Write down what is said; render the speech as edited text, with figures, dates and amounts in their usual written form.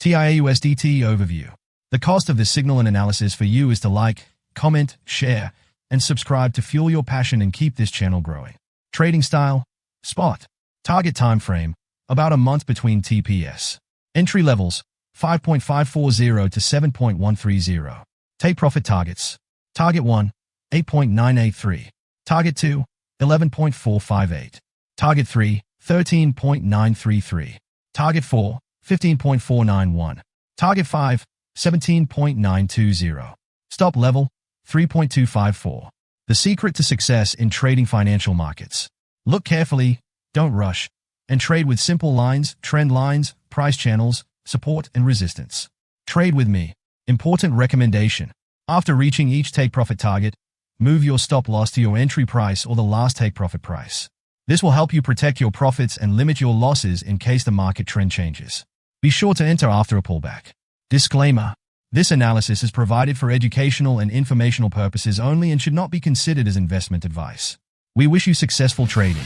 TIA USDT Overview. The cost of this signal and analysis for you is to like, comment, share, and subscribe to fuel your passion and keep this channel growing. Trading style, spot. Target time frame, about a month between TPS. Entry levels, 5.540 to 7.130. Take profit targets. Target 1, 8.983. Target 2, 11.458. Target 3, 13.933. Target 4, 15.491. Target 5, 17.920. Stop level, 3.254. The secret to success in trading financial markets. Look carefully, don't rush, and trade with simple lines, trend lines, price channels, support and resistance. Trade with me. Important recommendation. After reaching each take-profit target, move your stop-loss to your entry price or the last take-profit price. This will help you protect your profits and limit your losses in case the market trend changes. Be sure to enter after a pullback. Disclaimer. This analysis is provided for educational and informational purposes only and should not be considered as investment advice. We wish you successful trading.